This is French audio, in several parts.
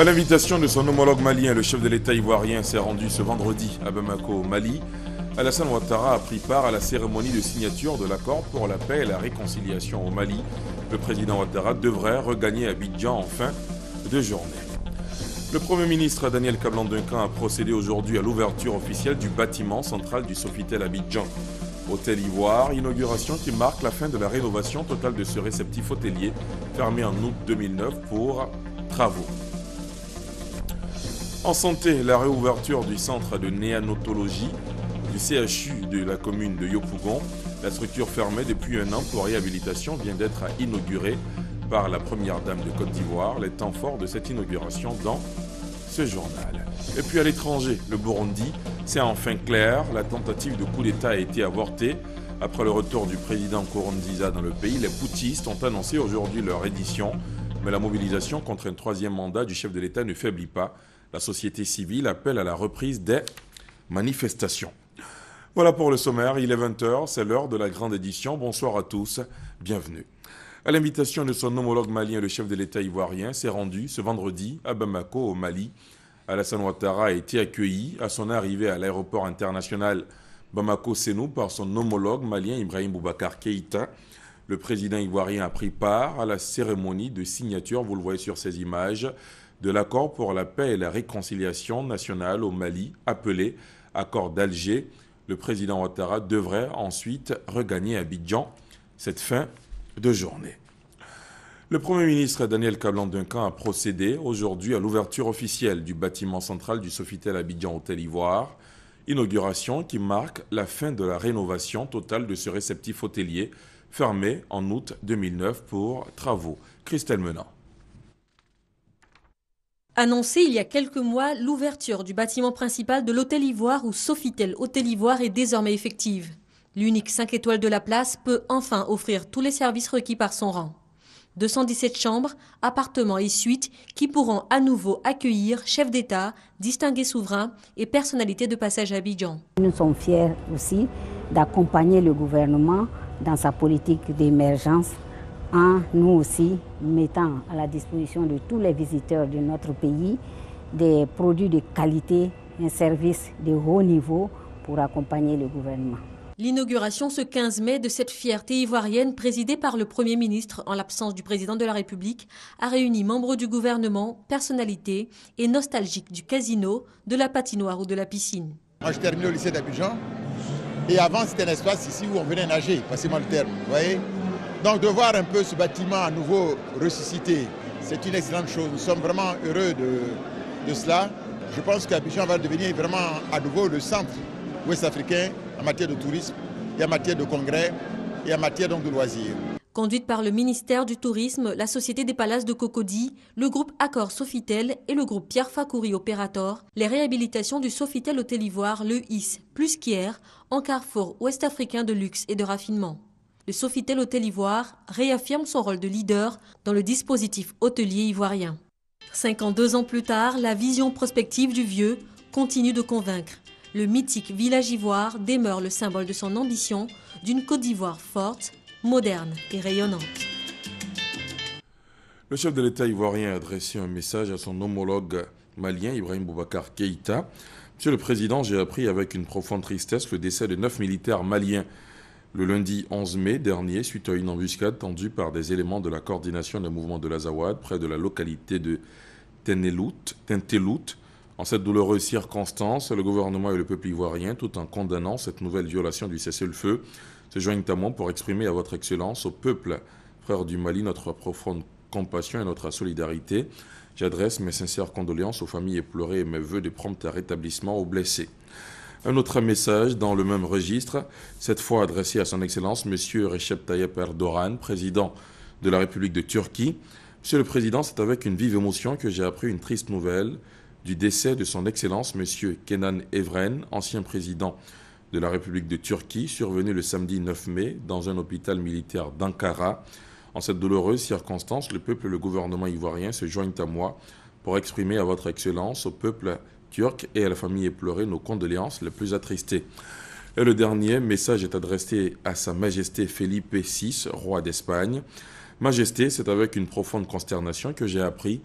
À l'invitation de son homologue malien, le chef de l'État ivoirien s'est rendu ce vendredi à Bamako, au Mali. Alassane Ouattara a pris part à la cérémonie de signature de l'accord pour la paix et la réconciliation au Mali. Le président Ouattara devrait regagner Abidjan en fin de journée. Le Premier ministre Daniel Kablan-Duncan a procédé aujourd'hui à l'ouverture officielle du bâtiment central du Sofitel Abidjan. Hôtel Ivoire, inauguration qui marque la fin de la rénovation totale de ce réceptif hôtelier fermé en août 2009 pour travaux. En santé, la réouverture du centre de néonatologie du CHU de la commune de Yopougon, la structure fermée depuis un an pour réhabilitation, vient d'être inaugurée par la première dame de Côte d'Ivoire. Les temps forts de cette inauguration dans ce journal. Et puis à l'étranger, le Burundi, c'est enfin clair, la tentative de coup d'État a été avortée. Après le retour du président Nkurunziza dans le pays, les putschistes ont annoncé aujourd'hui leur reddition, mais la mobilisation contre un troisième mandat du chef de l'État ne faiblit pas. La société civile appelle à la reprise des manifestations. Voilà pour le sommaire, il est 20h, c'est l'heure de la grande édition. Bonsoir à tous, bienvenue. À l'invitation de son homologue malien, le chef de l'État ivoirien s'est rendu ce vendredi à Bamako, au Mali. Alassane Ouattara a été accueilli à son arrivée à l'aéroport international Bamako-Sénou par son homologue malien Ibrahim Boubacar Keïta. Le président ivoirien a pris part à la cérémonie de signature, vous le voyez sur ces images, de l'accord pour la paix et la réconciliation nationale au Mali, appelé accord d'Alger. Le président Ouattara devrait ensuite regagner Abidjan cette fin de journée. Le Premier ministre Daniel Kablan-Duncan a procédé aujourd'hui à l'ouverture officielle du bâtiment central du Sofitel Abidjan Hôtel Ivoire, inauguration qui marque la fin de la rénovation totale de ce réceptif hôtelier fermé en août 2009 pour travaux. Christelle Menant. Annoncé il y a quelques mois, l'ouverture du bâtiment principal de l'Hôtel Ivoire ou Sofitel Hôtel Ivoire est désormais effective. L'unique 5 étoiles de la place peut enfin offrir tous les services requis par son rang. 217 chambres, appartements et suites qui pourront à nouveau accueillir chefs d'État, distingués souverains et personnalités de passage à Abidjan. Nous sommes fiers aussi d'accompagner le gouvernement dans sa politique d'émergence en nous aussi mettant à la disposition de tous les visiteurs de notre pays des produits de qualité, un service de haut niveau pour accompagner le gouvernement. L'inauguration ce 15 mai de cette fierté ivoirienne présidée par le Premier ministre en l'absence du président de la République a réuni membres du gouvernement, personnalités et nostalgiques du casino, de la patinoire ou de la piscine. Moi je terminais au lycée d'Abidjan et avant c'était un espace ici où on venait nager, passez-moi le terme, vous voyez. Donc de voir un peu ce bâtiment à nouveau ressuscité, c'est une excellente chose. Nous sommes vraiment heureux de cela. Je pense qu'Abidjan va devenir vraiment à nouveau le centre ouest-africain en matière de tourisme, et en matière de congrès et en matière donc de loisirs. Conduite par le ministère du Tourisme, la Société des Palaces de Cocody, le groupe Accor Sofitel et le groupe Pierre Fakouri Opérator, les réhabilitations du Sofitel Hôtel Ivoire le hissent plus qu'hier en carrefour ouest-africain de luxe et de raffinement. Le Sofitel Hôtel Ivoire réaffirme son rôle de leader dans le dispositif hôtelier ivoirien. 52 ans plus tard, la vision prospective du vieux continue de convaincre. Le mythique village ivoire demeure le symbole de son ambition d'une Côte d'Ivoire forte, moderne et rayonnante. Le chef de l'État ivoirien a adressé un message à son homologue malien, Ibrahim Boubacar Keïta. Monsieur le Président, j'ai appris avec une profonde tristesse le décès de 9 militaires maliens le lundi 11 mai dernier, suite à une embuscade tendue par des éléments de la coordination des mouvements de l'Azawad près de la localité de Tintelout. En cette douloureuse circonstance, le gouvernement et le peuple ivoirien, tout en condamnant cette nouvelle violation du cessez-le-feu, se joignent à moi pour exprimer à votre Excellence, au peuple frère du Mali, notre profonde compassion et notre solidarité. J'adresse mes sincères condoléances aux familles éplorées et mes vœux de prompt rétablissement aux blessés. Un autre message dans le même registre, cette fois adressé à son Excellence, M. Recep Tayyip Erdogan, président de la République de Turquie. Monsieur le Président, c'est avec une vive émotion que j'ai appris une triste nouvelle du décès de son Excellence, M. Kenan Evren, ancien président de la République de Turquie, survenu le samedi 9 mai dans un hôpital militaire d'Ankara. En cette douloureuse circonstance, le peuple et le gouvernement ivoirien se joignent à moi pour exprimer à votre Excellence, au peuple turc et à la famille éplorée nos condoléances les plus attristées. Et le dernier message est adressé à Sa Majesté Felipe VI, roi d'Espagne. Majesté, c'est avec une profonde consternation que j'ai appris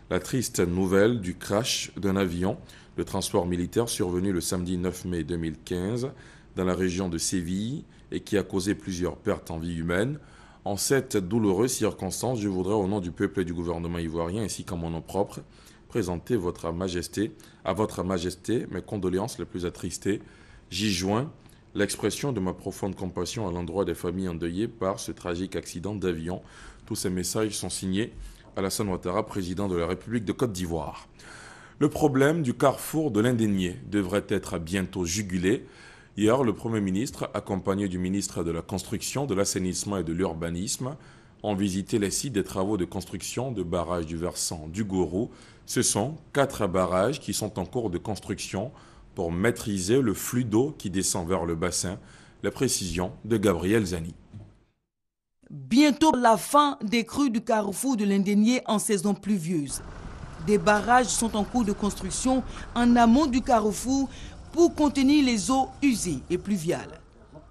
la triste nouvelle du crash d'un avion de transport militaire survenu le samedi 9 mai 2015 dans la région de Séville et qui a causé plusieurs pertes en vie humaine. En cette douloureuse circonstance, je voudrais, au nom du peuple et du gouvernement ivoirien ainsi qu'en mon nom propre, présenter à votre majesté mes condoléances les plus attristées. J'y joins l'expression de ma profonde compassion à l'endroit des familles endeuillées par ce tragique accident d'avion. Tous ces messages sont signés Alassane Ouattara, président de la République de Côte d'Ivoire. Le problème du carrefour de l'Indénié devrait être bientôt jugulé. Hier, le Premier ministre, accompagné du ministre de la Construction, de l'Assainissement et de l'Urbanisme, ont visité les sites des travaux de construction de barrages du versant du Gourou. Ce sont 4 barrages qui sont en cours de construction pour maîtriser le flux d'eau qui descend vers le bassin. Les précisions de Gabriel Zani. Bientôt la fin des crues du carrefour de l'Indénié en saison pluvieuse. Des barrages sont en cours de construction en amont du carrefour pour contenir les eaux usées et pluviales.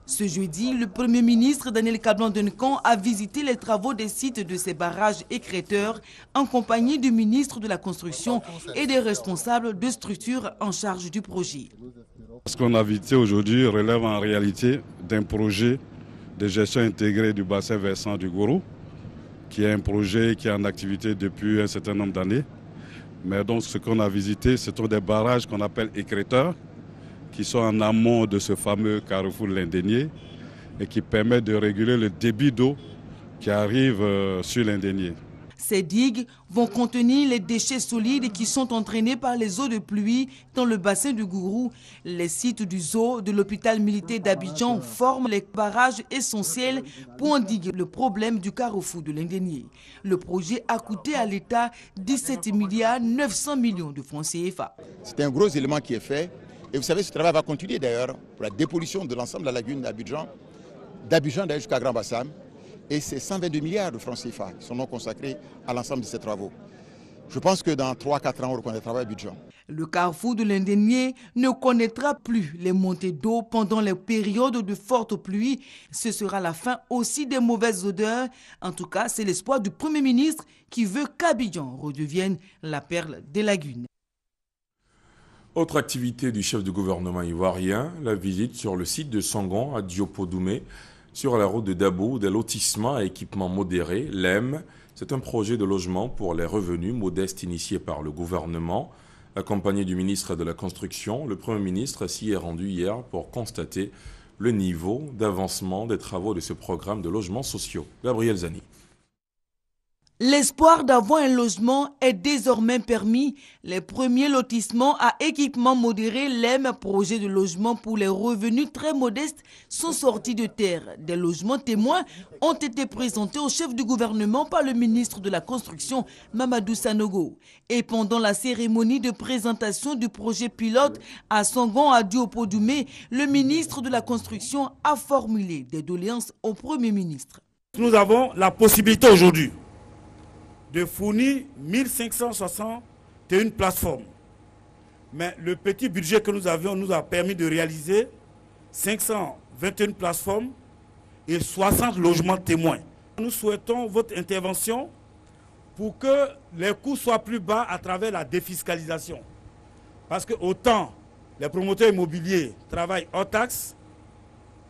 Ce jeudi, le Premier ministre Daniel Kablan-Duncan a visité les travaux des sites de ces barrages écrêteurs en compagnie du ministre de la Construction et des responsables de structures en charge du projet. Ce qu'on a visité aujourd'hui relève en réalité d'un projet de gestion intégrée du bassin versant du Gourou, qui est un projet qui est en activité depuis un certain nombre d'années. Mais donc ce qu'on a visité, ce sont des barrages qu'on appelle écrêteurs, qui sont en amont de ce fameux carrefour de l'Indénié et qui permettent de réguler le débit d'eau qui arrive sur l'Indénié. Ces digues vont contenir les déchets solides qui sont entraînés par les eaux de pluie dans le bassin du Gourou. Les sites du zoo de l'hôpital militaire d'Abidjan forment les barrages essentiels pour endiguer le problème du carrefour de l'Indénié. Le projet a coûté à l'État 17,9 milliards de francs CFA. C'est un gros élément qui est fait. Et vous savez, ce travail va continuer d'ailleurs pour la dépollution de l'ensemble de la lagune d'Abidjan d'ailleurs jusqu'à Grand Bassam. Et c'est 122 milliards de francs CFA qui sont consacrés à l'ensemble de ces travaux. Je pense que dans 3-4 ans, on reconnaîtra travail à Abidjan. Le carrefour de l'Indénié ne connaîtra plus les montées d'eau pendant les périodes de fortes pluies. Ce sera la fin aussi des mauvaises odeurs. En tout cas, c'est l'espoir du Premier ministre qui veut qu'Abidjan redevienne la perle des lagunes. Autre activité du chef du gouvernement ivoirien, la visite sur le site de Sangon à Diopo-Doumé, sur la route de Dabou, des lotissements à équipement modéré, LEM. C'est un projet de logement pour les revenus modestes initié par le gouvernement. Accompagné du ministre de la Construction, le Premier ministre s'y est rendu hier pour constater le niveau d'avancement des travaux de ce programme de logements sociaux. Gabriel Zani. L'espoir d'avoir un logement est désormais permis. Les premiers lotissements à équipement modéré, LEM, projet de logement pour les revenus très modestes, sont sortis de terre. Des logements témoins ont été présentés au chef du gouvernement par le ministre de la Construction, Mamadou Sanogo. Et pendant la cérémonie de présentation du projet pilote à Sangon à Diopo-Doumé, le ministre de la Construction a formulé des doléances au Premier ministre. Nous avons la possibilité aujourd'hui de fournir 1561 plateformes. Mais le petit budget que nous avions nous a permis de réaliser 521 plateformes et 60 logements témoins. Nous souhaitons votre intervention pour que les coûts soient plus bas à travers la défiscalisation. Parce que autant les promoteurs immobiliers travaillent hors taxe,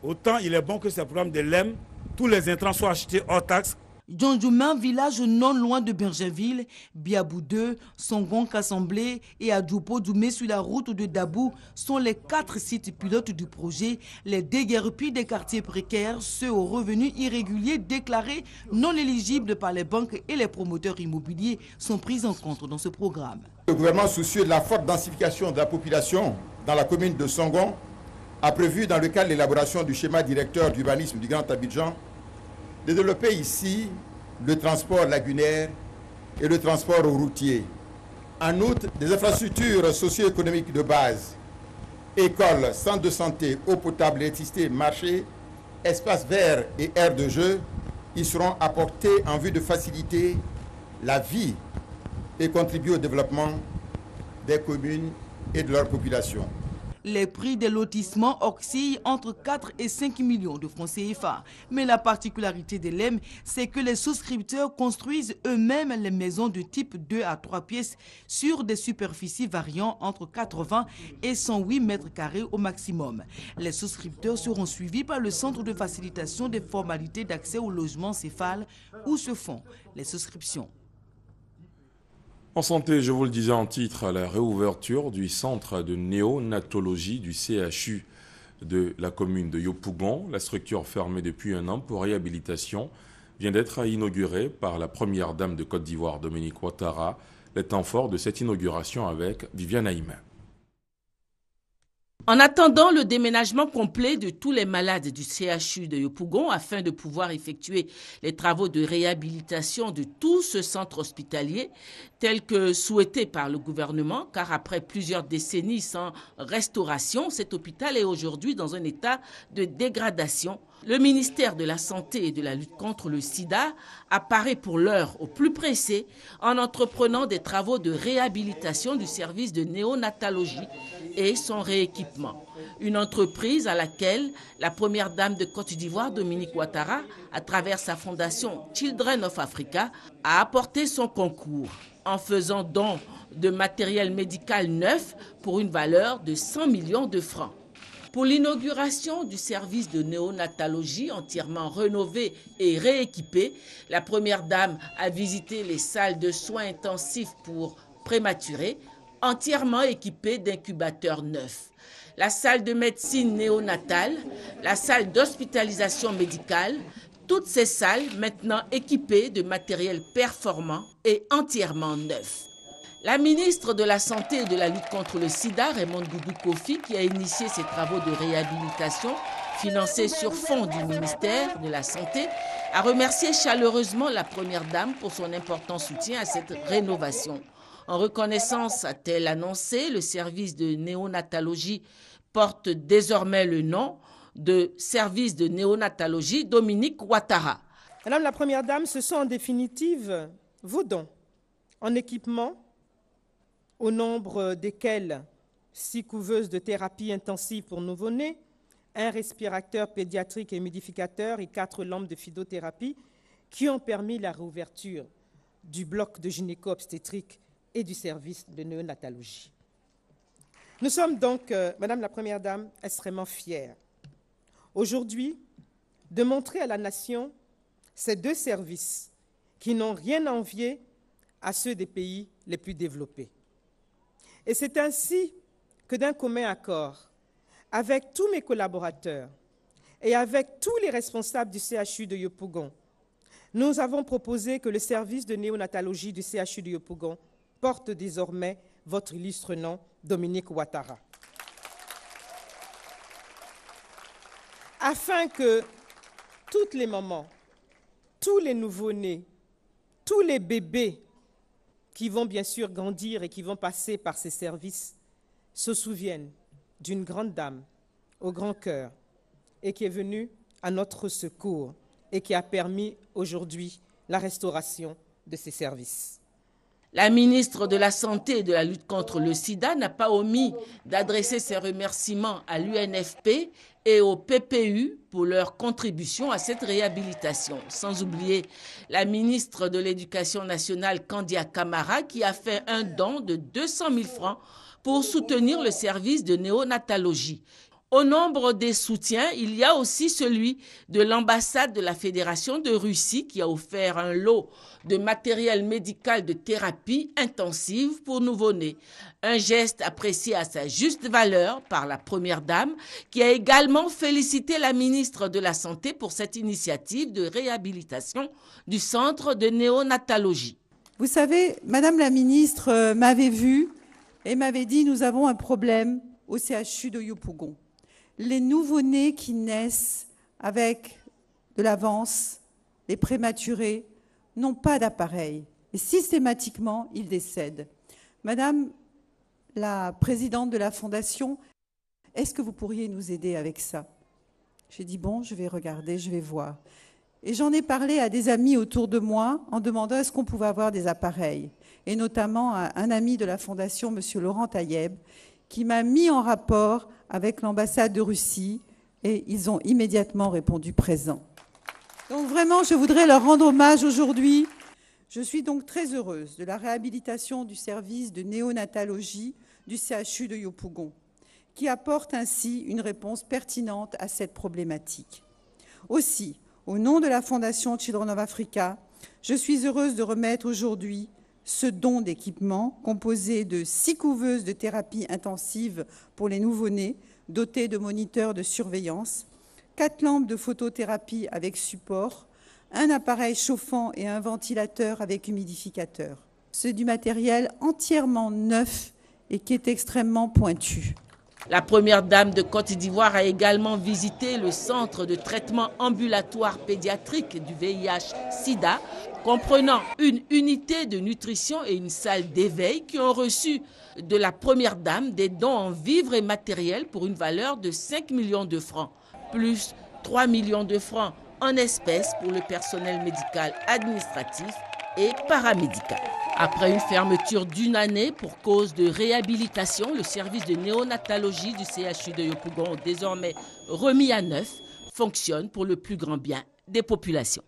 autant il est bon que ces programmes de LEM, tous les intrants soient achetés hors taxe. Djondjoumin, village non loin de Bergenville, Biabou 2, Sangon, Kassemblé et Diopo-Doumé sur la route de Dabou sont les 4 sites pilotes du projet. Les déguerpis des quartiers précaires, ceux aux revenus irréguliers déclarés non éligibles par les banques et les promoteurs immobiliers sont pris en compte dans ce programme. Le gouvernement, soucieux de la forte densification de la population dans la commune de Sangon, a prévu dans le cadre de l'élaboration du schéma directeur d'urbanisme du Grand Abidjan de développer ici le transport lagunaire et le transport routier. En outre, des infrastructures socio-économiques de base, écoles, centres de santé, eau potable, électricité, marché, espaces verts et aires de jeu, y seront apportés en vue de faciliter la vie et contribuer au développement des communes et de leur population. Les prix des lotissements oscillent entre 4 et 5 millions de francs CFA. Mais la particularité de l'EM, c'est que les souscripteurs construisent eux-mêmes les maisons de type 2 à 3 pièces sur des superficies variant entre 80 et 108 mètres carrés au maximum. Les souscripteurs seront suivis par le Centre de facilitation des formalités d'accès au logement céphale où se font les souscriptions. En santé, je vous le disais en titre, la réouverture du centre de néonatologie du CHU de la commune de Yopougon, la structure fermée depuis un an pour réhabilitation, vient d'être inaugurée par la première dame de Côte d'Ivoire, Dominique Ouattara. Les temps forts de cette inauguration avec Viviane Haïmen. En attendant le déménagement complet de tous les malades du CHU de Yopougon afin de pouvoir effectuer les travaux de réhabilitation de tout ce centre hospitalier tel que souhaité par le gouvernement, car après plusieurs décennies sans restauration, cet hôpital est aujourd'hui dans un état de dégradation. Le ministère de la Santé et de la lutte contre le sida apparaît pour l'heure au plus pressé en entreprenant des travaux de réhabilitation du service de néonatologie et son rééquipement. Une entreprise à laquelle la première dame de Côte d'Ivoire, Dominique Ouattara, à travers sa fondation Children of Africa, a apporté son concours en faisant don de matériel médical neuf pour une valeur de 100 millions de francs. Pour l'inauguration du service de néonatologie entièrement rénové et rééquipé, la première dame a visité les salles de soins intensifs pour prématurés, entièrement équipées d'incubateurs neufs. La salle de médecine néonatale, la salle d'hospitalisation médicale, toutes ces salles maintenant équipées de matériel performant et entièrement neuf. La ministre de la Santé et de la lutte contre le sida, Raymond Goudou Kofi, qui a initié ces travaux de réhabilitation financés sur fonds du ministère de la Santé, a remercié chaleureusement la première dame pour son important soutien à cette rénovation. En reconnaissance, a-t-elle annoncé, le service de néonatologie porte désormais le nom de service de néonatologie Dominique Ouattara. Madame la Première Dame, ce sont en définitive vos dons en équipement, au nombre desquels 6 couveuses de thérapie intensive pour nouveau-nés, 1 respirateur pédiatrique et humidificateur et 4 lampes de phytothérapie qui ont permis la réouverture du bloc de gynéco-obstétrique et du service de néonatologie. Nous sommes donc, Madame la Première Dame, extrêmement fiers aujourd'hui de montrer à la nation ces 2 services qui n'ont rien à envier à ceux des pays les plus développés. Et c'est ainsi que d'un commun accord, avec tous mes collaborateurs et avec tous les responsables du CHU de Yopougon, nous avons proposé que le service de néonatologie du CHU de Yopougon porte désormais votre illustre nom, Dominique Ouattara. Afin que toutes les mamans, tous les nouveau-nés, tous les bébés qui vont bien sûr grandir et qui vont passer par ces services se souviennent d'une grande dame au grand cœur et qui est venue à notre secours et qui a permis aujourd'hui la restauration de ces services. La ministre de la Santé et de la lutte contre le sida n'a pas omis d'adresser ses remerciements à l'UNFP et au PPU pour leur contribution à cette réhabilitation. Sans oublier la ministre de l'Éducation nationale, Kandia Camara, qui a fait un don de 200 000 francs pour soutenir le service de néonatologie. Au nombre des soutiens, il y a aussi celui de l'ambassade de la Fédération de Russie qui a offert un lot de matériel médical de thérapie intensive pour nouveau-nés. Un geste apprécié à sa juste valeur par la Première Dame qui a également félicité la ministre de la Santé pour cette initiative de réhabilitation du centre de néonatologie. Vous savez, Madame la ministre m'avait vu et m'avait dit « Nous avons un problème au CHU de Yopougon. Les nouveau-nés qui naissent avec de l'avance, les prématurés, n'ont pas d'appareil. Et systématiquement, ils décèdent. Madame la présidente de la Fondation, est-ce que vous pourriez nous aider avec ça ?» J'ai dit, bon, je vais regarder, je vais voir. Et j'en ai parlé à des amis autour de moi en demandant est-ce qu'on pouvait avoir des appareils. Et notamment à un ami de la Fondation, M. Laurent Taïeb, qui m'a mis en rapport avec l'ambassade de Russie et ils ont immédiatement répondu présent. Donc vraiment, je voudrais leur rendre hommage aujourd'hui. Je suis donc très heureuse de la réhabilitation du service de néonatologie du CHU de Yopougon, qui apporte ainsi une réponse pertinente à cette problématique. Aussi, au nom de la Fondation Children of Africa, je suis heureuse de remettre aujourd'hui ce don d'équipement composé de 6 couveuses de thérapie intensive pour les nouveau-nés, dotées de moniteurs de surveillance, 4 lampes de photothérapie avec support, un appareil chauffant et un ventilateur avec humidificateur. C'est du matériel entièrement neuf et qui est extrêmement pointu. La première dame de Côte d'Ivoire a également visité le centre de traitement ambulatoire pédiatrique du VIH-Sida, comprenant une unité de nutrition et une salle d'éveil qui ont reçu de la première dame des dons en vivres et matériels pour une valeur de 5 millions de francs, plus 3 millions de francs en espèces pour le personnel médical, administratif et paramédical. Après une fermeture d'1 année pour cause de réhabilitation, le service de néonatologie du CHU de Yopougon, désormais remis à neuf, fonctionne pour le plus grand bien des populations.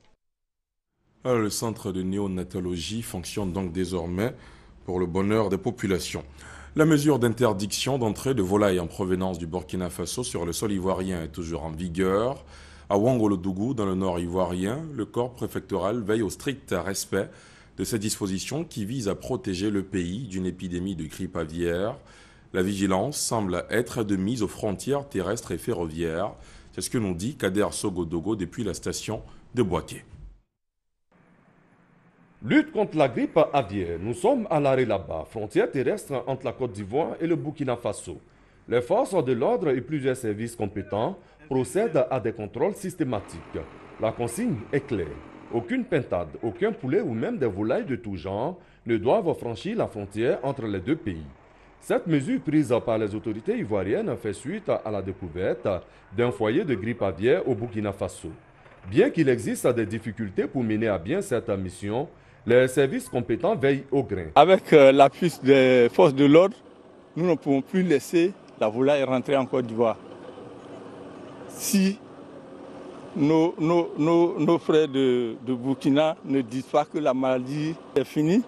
Alors, le centre de néonatologie fonctionne donc désormais pour le bonheur des populations. La mesure d'interdiction d'entrée de volailles en provenance du Burkina Faso sur le sol ivoirien est toujours en vigueur. À Ouangolodougou, dans le nord ivoirien, le corps préfectoral veille au strict respect de ces dispositions qui visent à protéger le pays d'une épidémie de grippe aviaire. La vigilance semble être de mise aux frontières terrestres et ferroviaires. C'est ce que nous dit Kader Sogodogo depuis la station de Boaké. Lutte contre la grippe aviaire. Nous sommes à l'Arelaba, frontière terrestre entre la Côte d'Ivoire et le Burkina Faso. Les forces de l'ordre et plusieurs services compétents procèdent à des contrôles systématiques. La consigne est claire. Aucune pintade, aucun poulet ou même des volailles de tout genre ne doivent franchir la frontière entre les deux pays. Cette mesure prise par les autorités ivoiriennes fait suite à la découverte d'un foyer de grippe aviaire au Burkina Faso. Bien qu'il existe des difficultés pour mener à bien cette mission, les services compétents veillent au grain. Avec l'appui des forces de l'ordre, nous ne pouvons plus laisser la volaille rentrer en Côte d'Ivoire. Si nos frères de Burkina ne disent pas que la maladie est finie,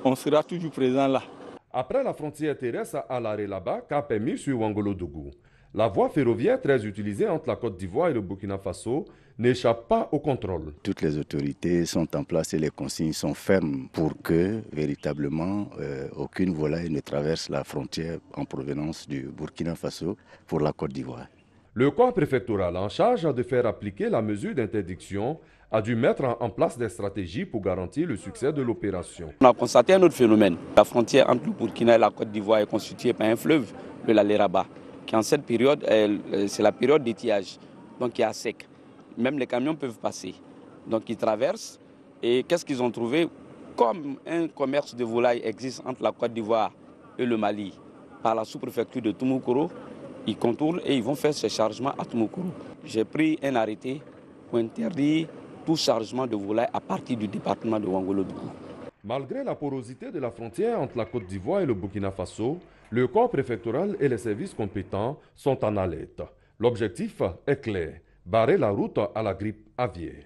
on sera toujours présent là. Après la frontière terrestre à l'Arelaba, qu'a permis sur Ouangolodougou, la voie ferroviaire très utilisée entre la Côte d'Ivoire et le Burkina Faso n'échappe pas au contrôle. Toutes les autorités sont en place et les consignes sont fermes pour que, véritablement, aucune volaille ne traverse la frontière en provenance du Burkina Faso pour la Côte d'Ivoire. Le corps préfectoral en charge de faire appliquer la mesure d'interdiction a dû mettre en place des stratégies pour garantir le succès de l'opération. On a constaté un autre phénomène. La frontière entre le Burkina et la Côte d'Ivoire est constituée par un fleuve, le Laléraba, qui en cette période, c'est la période d'étiage, donc il est à sec. Même les camions peuvent passer. Donc ils traversent et qu'est-ce qu'ils ont trouvé? Comme un commerce de volailles existe entre la Côte d'Ivoire et le Mali, par la sous-préfecture de Toumoukoro, ils contournent et ils vont faire ce chargement à Toumoukoro. J'ai pris un arrêté pour interdire tout chargement de volailles à partir du département de Ouangolodougou. Malgré la porosité de la frontière entre la Côte d'Ivoire et le Burkina Faso, le corps préfectoral et les services compétents sont en alerte. L'objectif est clair, barrer la route à la grippe aviaire.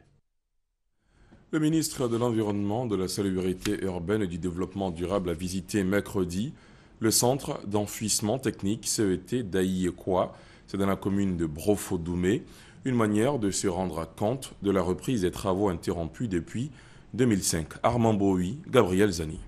Le ministre de l'Environnement, de la Salubrité urbaine et du Développement durable a visité mercredi le centre d'enfouissement technique CET d'Aïekwa. C'est dans la commune de Brofo-Doumé, une manière de se rendre compte de la reprise des travaux interrompus depuis 2005. Armand Boui, Gabriel Zani.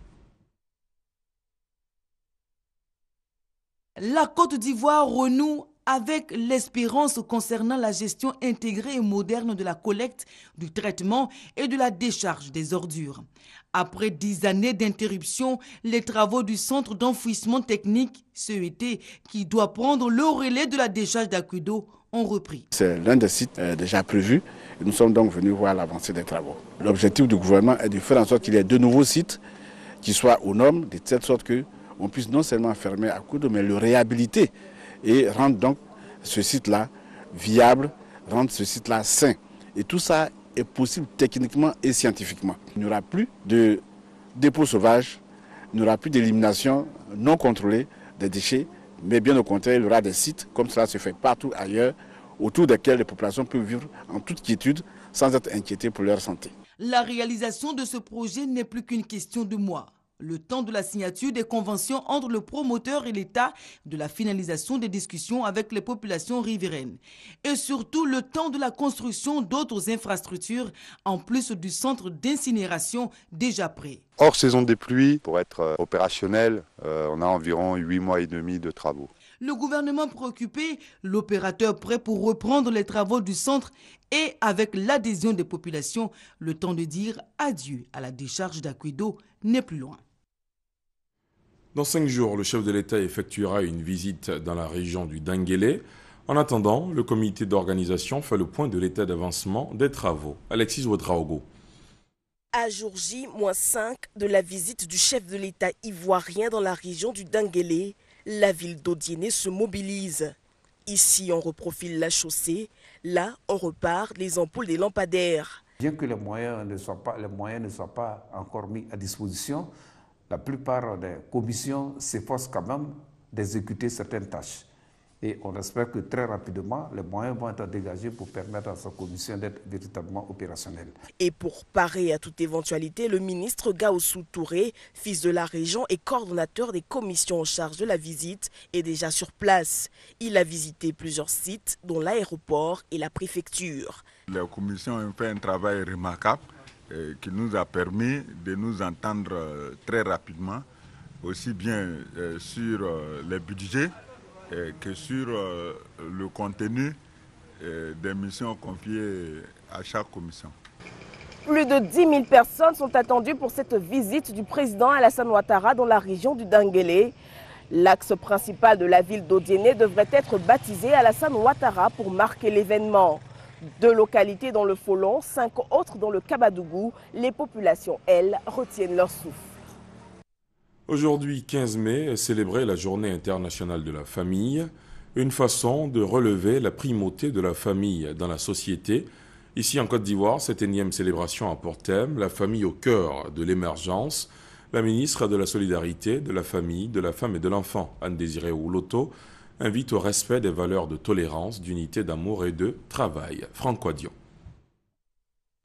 La Côte d'Ivoire renoue avec l'espérance concernant la gestion intégrée et moderne de la collecte, du traitement et de la décharge des ordures. Après 10 années d'interruption, les travaux du centre d'enfouissement technique, CET, qui doit prendre le relais de la décharge d'Akudo, ont repris. C'est l'un des sites déjà prévus et nous sommes donc venus voir l'avancée des travaux. L'objectif du gouvernement est de faire en sorte qu'il y ait de nouveaux sites qui soient aux normes, de telle sorte qu'on puisse non seulement fermer Akudo, mais le réhabiliter et rendre donc ce site-là viable, rendre ce site-là sain. Et tout ça est possible techniquement et scientifiquement. Il n'y aura plus de dépôts sauvages, il n'y aura plus d'élimination non contrôlée des déchets Mais bien au contraire, il y aura des sites, comme cela se fait partout ailleurs, autour desquels les populations peuvent vivre en toute quiétude, sans être inquiétées pour leur santé. La réalisation de ce projet n'est plus qu'une question de mois. Le temps de la signature des conventions entre le promoteur et l'État, de la finalisation des discussions avec les populations riveraines. Et surtout le temps de la construction d'autres infrastructures, en plus du centre d'incinération déjà prêt. Hors saison des pluies, pour être opérationnel, on a environ 8 mois et demi de travaux. Le gouvernement préoccupé, l'opérateur prêt pour reprendre les travaux du centre et avec l'adhésion des populations, le temps de dire adieu à la décharge d'Akwedo n'est plus loin. Dans 5 jours, le chef de l'État effectuera une visite dans la région du Denguélé. En attendant, le comité d'organisation fait le point de l'état d'avancement des travaux. Alexis Ouedraogo. À jour J-5 de la visite du chef de l'État ivoirien dans la région du Denguélé, la ville d'Odiéné se mobilise. Ici, on reprofile la chaussée. Là, on repart les ampoules des lampadaires. Bien que les moyens ne soient pas encore mis à disposition, la plupart des commissions s'efforcent quand même d'exécuter certaines tâches. Et on espère que très rapidement, les moyens vont être dégagés pour permettre à sa commission d'être véritablement opérationnelle. Et pour parer à toute éventualité, le ministre Gaoussou Touré, fils de la région et coordonnateur des commissions en charge de la visite, est déjà sur place. Il a visité plusieurs sites, dont l'aéroport et la préfecture. La commission a fait un travail remarquable qui nous a permis de nous entendre très rapidement, aussi bien sur les budgets, que sur le contenu des missions confiées à chaque commission. Plus de 10 000 personnes sont attendues pour cette visite du président Alassane Ouattara dans la région du Denguélé. L'axe principal de la ville d'Odiéné devrait être baptisé Alassane Ouattara pour marquer l'événement. 2 localités dans le Folon, 5 autres dans le Kabadougou. Les populations, elles, retiennent leur souffle. Aujourd'hui, 15 mai, est célébrée la Journée internationale de la famille, une façon de relever la primauté de la famille dans la société. Ici en Côte d'Ivoire, cette énième célébration a pour thème la famille au cœur de l'émergence. La ministre de la Solidarité, de la Famille, de la Femme et de l'Enfant, Anne-Désirée Ouloto, invite au respect des valeurs de tolérance, d'unité, d'amour et de travail. Franck Wadion.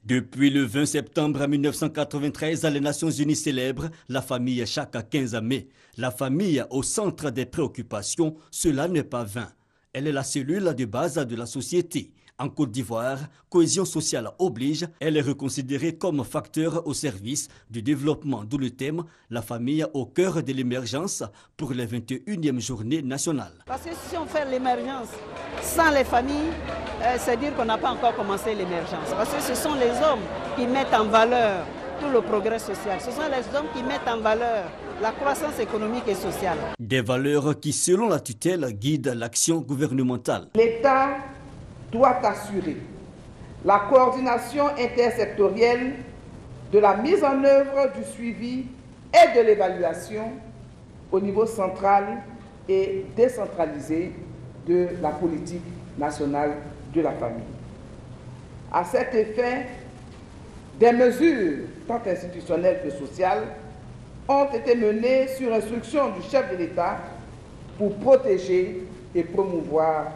Depuis le 20 septembre 1993, les Nations Unies célèbrent la famille chaque 15 mai. La famille au centre des préoccupations, cela n'est pas vain. Elle est la cellule de base de la société. En Côte d'Ivoire, cohésion sociale oblige, elle est reconsidérée comme facteur au service du développement, d'où le thème « La famille au cœur de l'émergence » pour les 21e journées nationales. Parce que si on fait l'émergence sans les familles, c'est dire qu'on n'a pas encore commencé l'émergence. Parce que ce sont les hommes qui mettent en valeur tout le progrès social. Ce sont les hommes qui mettent en valeur la croissance économique et sociale. Des valeurs qui, selon la tutelle, guident l'action gouvernementale. L'État doit assurer la coordination intersectorielle de la mise en œuvre du suivi et de l'évaluation au niveau central et décentralisé de la politique nationale de la famille. À cet effet, des mesures tant institutionnelles que sociales ont été menées sur instruction du chef de l'État pour protéger et promouvoir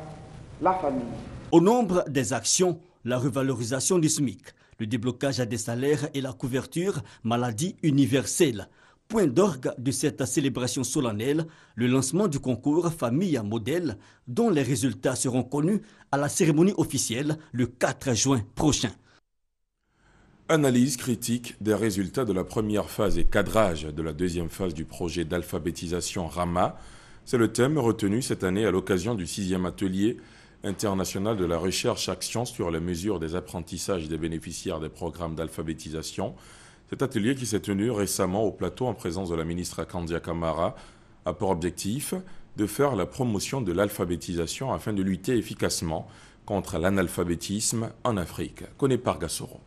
la famille. Au nombre des actions, la revalorisation du SMIC, le déblocage des salaires et la couverture maladie universelle. Point d'orgue de cette célébration solennelle, le lancement du concours Famille Modèle, dont les résultats seront connus à la cérémonie officielle le 4 juin prochain. Analyse critique des résultats de la première phase et cadrage de la deuxième phase du projet d'alphabétisation RAMA. C'est le thème retenu cette année à l'occasion du 6e atelier international de la recherche-action sur les mesures des apprentissages des bénéficiaires des programmes d'alphabétisation. Cet atelier qui s'est tenu récemment au plateau en présence de la ministre Kandia Camara a pour objectif de faire la promotion de l'alphabétisation afin de lutter efficacement contre l'analphabétisme en Afrique. Connaît par Gassoro.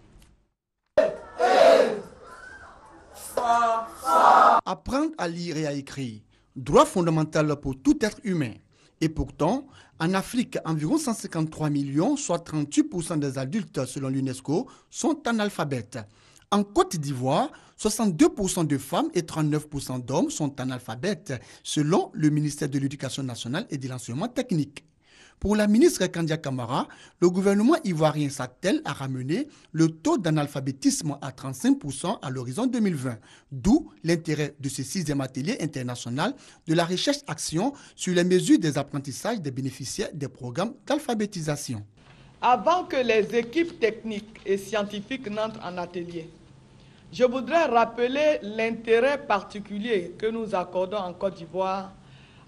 Apprendre à lire et à écrire, droit fondamental pour tout être humain. Et pourtant, en Afrique, environ 153 millions, soit 38% des adultes selon l'UNESCO, sont analphabètes. En Côte d'Ivoire, 62% de femmes et 39% d'hommes sont analphabètes, selon le ministère de l'Éducation nationale et de l'enseignement technique. Pour la ministre Kandia Camara, le gouvernement ivoirien s'attelle à ramener le taux d'analphabétisme à 35% à l'horizon 2020, d'où l'intérêt de ce 6e atelier international de la recherche-action sur les mesures des apprentissages des bénéficiaires des programmes d'alphabétisation. Avant que les équipes techniques et scientifiques n'entrent en atelier, je voudrais rappeler l'intérêt particulier que nous accordons en Côte d'Ivoire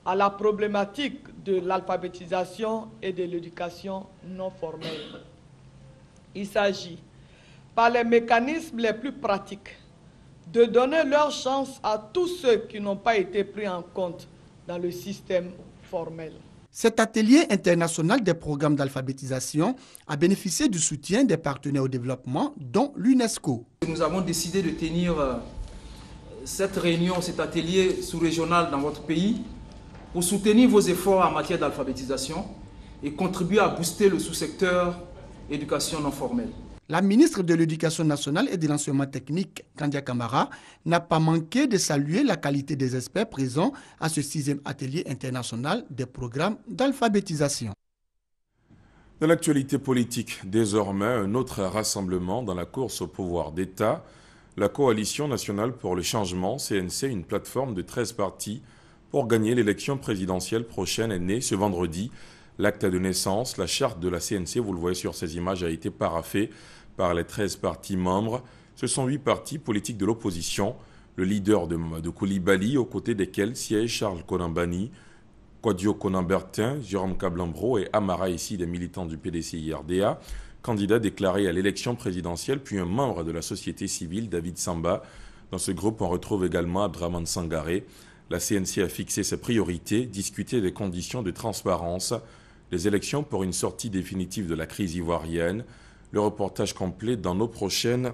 à la problématique de l'alphabétisation et de l'éducation non formelle. Il s'agit, par les mécanismes les plus pratiques, de donner leur chance à tous ceux qui n'ont pas été pris en compte dans le système formel. Cet atelier international des programmes d'alphabétisation a bénéficié du soutien des partenaires au développement, dont l'UNESCO. Nous avons décidé de tenir cette réunion, cet atelier sous-régional dans votre pays pour soutenir vos efforts en matière d'alphabétisation et contribuer à booster le sous-secteur éducation non formelle. La ministre de l'Éducation nationale et de l'enseignement technique, Kandia Camara, n'a pas manqué de saluer la qualité des experts présents à ce 6e atelier international des programmes d'alphabétisation. Dans l'actualité politique, désormais, un autre rassemblement dans la course au pouvoir d'État. La Coalition nationale pour le changement, CNC, une plateforme de 13 partis pour gagner l'élection présidentielle prochaine, est née ce vendredi. L'acte de naissance, la charte de la CNC, vous le voyez sur ces images, a été paraphée par les 13 partis membres. Ce sont 8 partis politiques de l'opposition. Le leader de Coulibaly, aux côtés desquels siègent Charles Konambani, Kwadio Konambertin, Jérôme Kablambro et Amara, ici des militants du PDC-IRDA, candidat déclaré à l'élection présidentielle, puis un membre de la société civile, David Samba. Dans ce groupe, on retrouve également Abdraman Sangaré. La CNC a fixé ses priorités, discuté des conditions de transparence, les élections pour une sortie définitive de la crise ivoirienne. Le reportage complet dans nos prochaines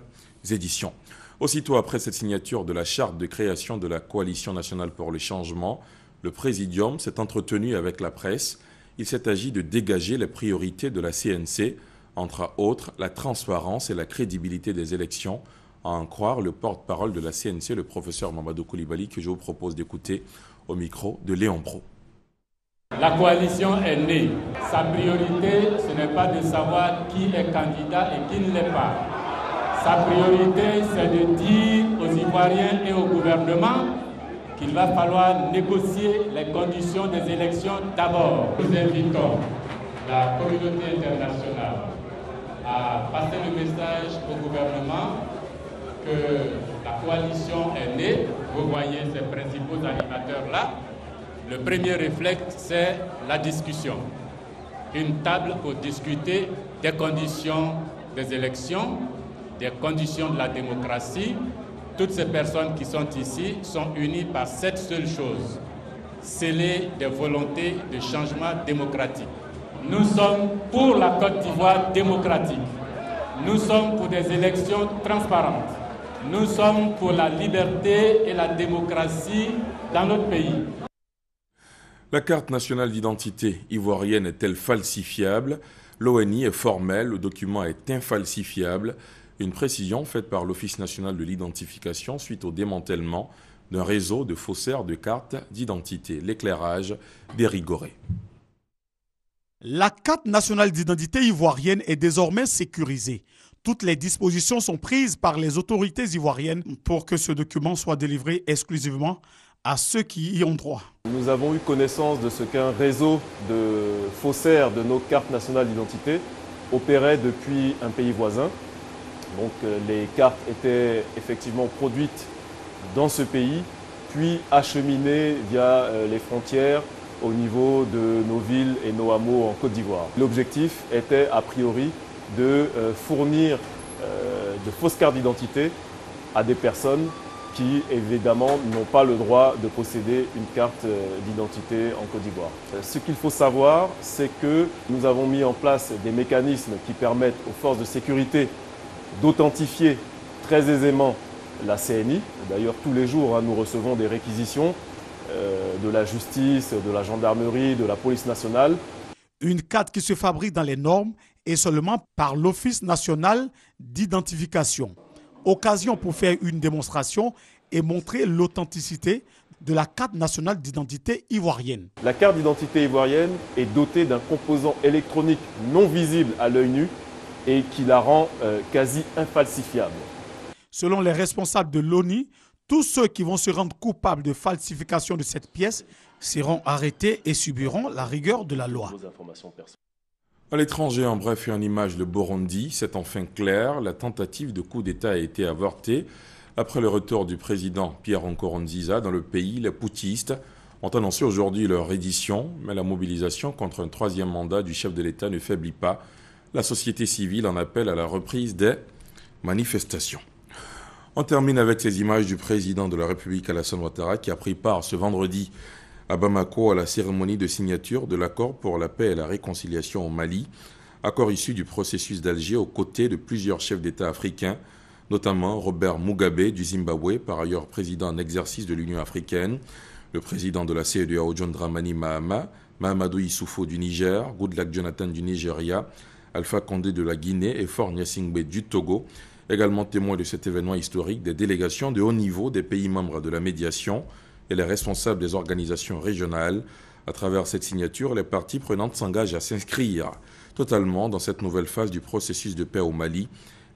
éditions. Aussitôt après cette signature de la charte de création de la Coalition nationale pour le changement, le Présidium s'est entretenu avec la presse. Il s'est agi de dégager les priorités de la CNC, entre autres la transparence et la crédibilité des élections, à en croire le porte-parole de la CNC, le professeur Mamadou Coulibaly, que je vous propose d'écouter au micro de Léon Bro. La coalition est née. Sa priorité, ce n'est pas de savoir qui est candidat et qui ne l'est pas. Sa priorité, c'est de dire aux Ivoiriens et au gouvernement qu'il va falloir négocier les conditions des élections d'abord. Nous invitons la communauté internationale à passer le message au gouvernement que la coalition est née. Vous voyez ces principaux animateurs-là. Le premier réflexe, c'est la discussion. Une table pour discuter des conditions des élections, des conditions de la démocratie. Toutes ces personnes qui sont ici sont unies par cette seule chose, sceller des volontés de changement démocratique. Nous sommes pour la Côte d'Ivoire démocratique. Nous sommes pour des élections transparentes. Nous sommes pour la liberté et la démocratie dans notre pays. La carte nationale d'identité ivoirienne est-elle falsifiable? L'ONI est formelle, le document est infalsifiable. Une précision faite par l'Office national de l'identification suite au démantèlement d'un réseau de faussaires de cartes d'identité. L'éclairage d'Érigoré. La carte nationale d'identité ivoirienne est désormais sécurisée. Toutes les dispositions sont prises par les autorités ivoiriennes pour que ce document soit délivré exclusivement à ceux qui y ont droit. Nous avons eu connaissance de ce qu'un réseau de faussaires de nos cartes nationales d'identité opérait depuis un pays voisin. Donc les cartes étaient effectivement produites dans ce pays, puis acheminées via les frontières au niveau de nos villes et nos hameaux en Côte d'Ivoire. L'objectif était a priori de fournir de fausses cartes d'identité à des personnes qui, évidemment, n'ont pas le droit de posséder une carte d'identité en Côte d'Ivoire. Ce qu'il faut savoir, c'est que nous avons mis en place des mécanismes qui permettent aux forces de sécurité d'authentifier très aisément la CNI. D'ailleurs, tous les jours, nous recevons des réquisitions de la justice, de la gendarmerie, de la police nationale. Une carte qui se fabrique dans les normes et seulement par l'Office national d'identification. Occasion pour faire une démonstration et montrer l'authenticité de la carte nationale d'identité ivoirienne. La carte d'identité ivoirienne est dotée d'un composant électronique non visible à l'œil nu et qui la rend quasi infalsifiable. Selon les responsables de l'ONI, tous ceux qui vont se rendre coupables de falsification de cette pièce seront arrêtés et subiront la rigueur de la loi. À l'étranger, en bref et en image, le Burundi, c'est enfin clair, la tentative de coup d'État a été avortée. Après le retour du président Pierre Nkurunziza dans le pays, les putschistes ont annoncé aujourd'hui leur reddition, mais la mobilisation contre un troisième mandat du chef de l'État ne faiblit pas. La société civile en appelle à la reprise des manifestations. On termine avec ces images du président de la République Alassane Ouattara qui a pris part ce vendredi à Bamako à la cérémonie de signature de l'accord pour la paix et la réconciliation au Mali, accord issu du processus d'Alger aux côtés de plusieurs chefs d'État africains, notamment Robert Mugabe du Zimbabwe, par ailleurs président en exercice de l'Union africaine, le président de la CEDEAO John Dramani Mahama, Mahamadou Issoufou du Niger, Goodluck Jonathan du Nigeria, Alpha Condé de la Guinée et Faure Gnassingbé du Togo. Également témoins de cet événement historique, des délégations de haut niveau des pays membres de la médiation et les responsables des organisations régionales. À travers cette signature, les parties prenantes s'engagent à s'inscrire totalement dans cette nouvelle phase du processus de paix au Mali.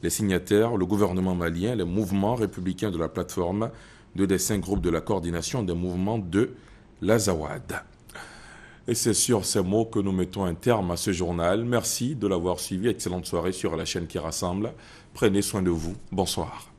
Les signataires, le gouvernement malien, les mouvements républicains de la plateforme, deux des 5 groupes de la coordination des mouvements de l'Azawad. Et c'est sur ces mots que nous mettons un terme à ce journal. Merci de l'avoir suivi. Excellente soirée sur la chaîne qui rassemble. Prenez soin de vous. Bonsoir.